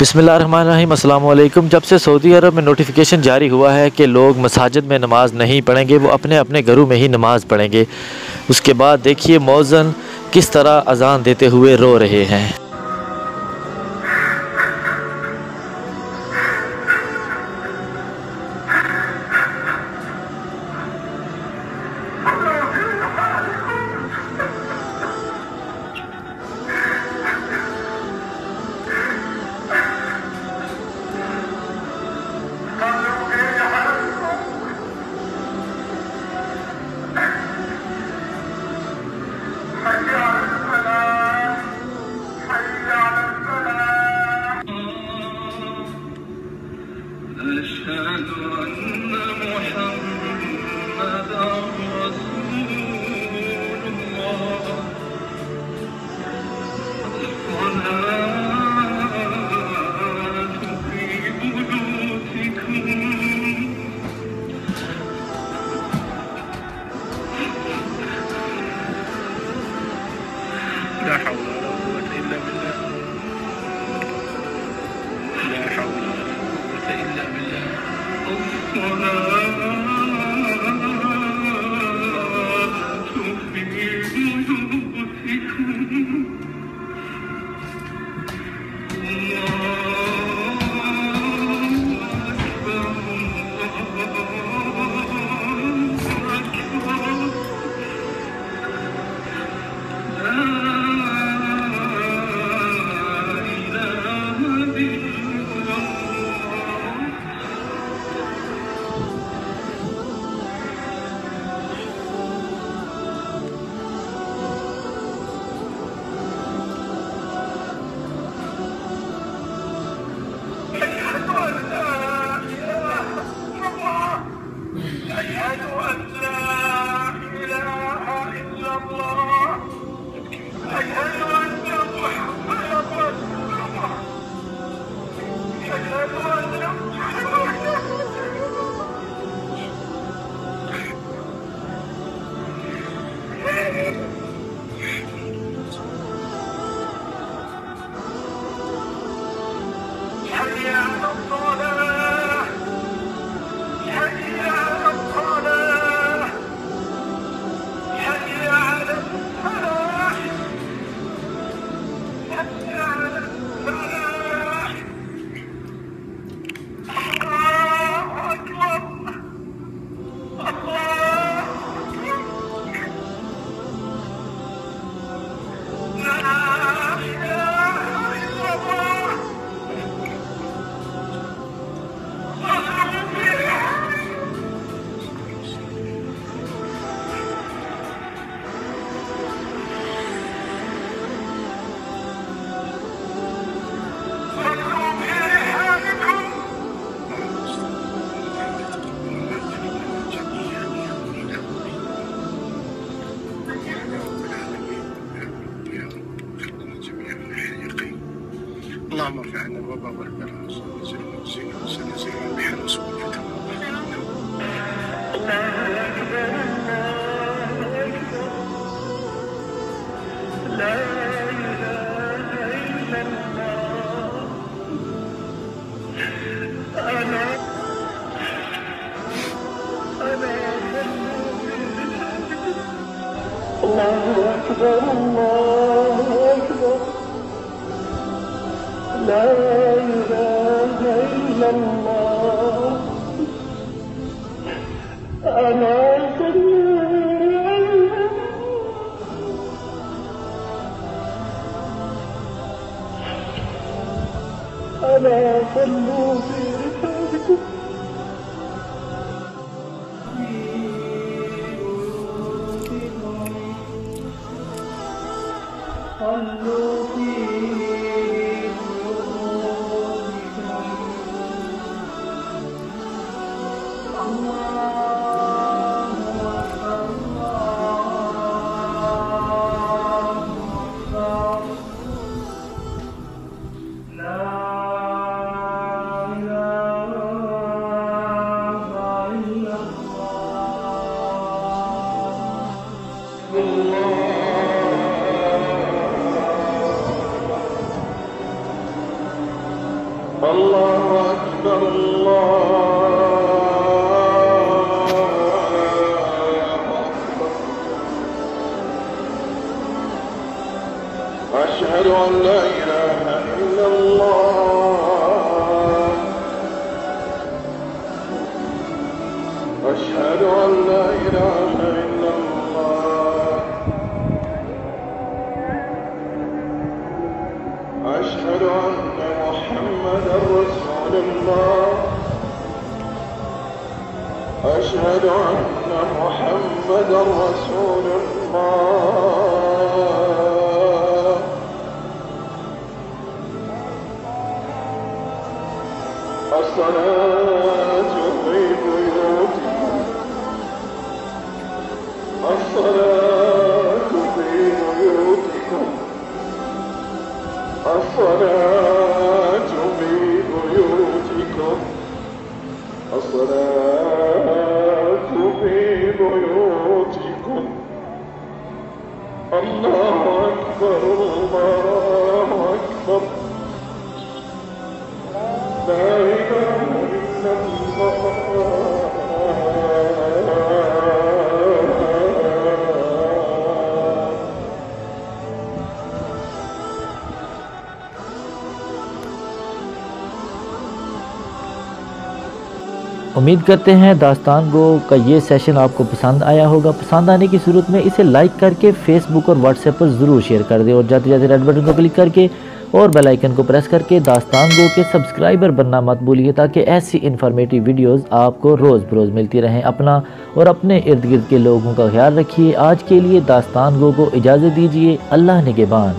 बिस्मिल्लाहिर्रहमानिर्रहीम। अस्सलाम वालेकुम। जब से सऊदी अरब में नोटिफिकेशन जारी हुआ है कि लोग मसाजिद में नमाज़ नहीं पढ़ेंगे, वो अपने अपने घरों में ही नमाज़ पढ़ेंगे, उसके बाद देखिए मौज़न किस तरह अज़ान देते हुए रो रहे हैं। أشهد أن محمدا رسول الله. الصلاة في بيوتكم. لا حول ولا قوة إلا بالله. لا حول ولا قوة إلا بالله. الصلاة في بيوتكم. اللهم ارفع عنا الوباء والبلاء والزلازل والبحر وسوء الفتن. الله أكبر الله أكبر. لا إله إلا الله. أنا الله أكبر الله أكبر. لا إله إلا الله. أنا صلوا في رحابكم. صلوا في لا إله अल्लाहु अकबर, अशहदु अन ला इलाहा इल्लल्लाह, अशहदु अन ला इलाहा इल्लल्लाह, अशहदु अन्ना मुहम्मदर रसूलुल्लाह, अशहदु अन्ना मुहम्मदर रसूलुल्लाह, अस्सलातु फी बुयूतिकुम, अस्सलातु फी बुयूतिकुम, अस्सलातु फी बुयूतिकुम, अस्सलातु फी बुयूतिकुम, अल्लाहु अकबर, अल्लाहु अकबर, ला इलाहा इल्लल्लाह। उम्मीद करते हैं दास्तान गो का ये सेशन आपको पसंद आया होगा। पसंद आने की सूरत में इसे लाइक करके फेसबुक और व्हाट्सएप पर ज़रूर शेयर कर दें और जाते जाते रेड बटन को क्लिक करके और बेल आइकन को प्रेस करके दास्तान गो के सब्सक्राइबर बनना मत भूलिए, ताकि ऐसी इन्फॉर्मेटिव वीडियोस आपको रोज़ बरोज़ मिलती रहें। अपना और अपने इर्द गिर्द के लोगों का ख्याल रखिए। आज के लिए दास्तान गो को इजाज़त दीजिए। अल्लाह निगहबान।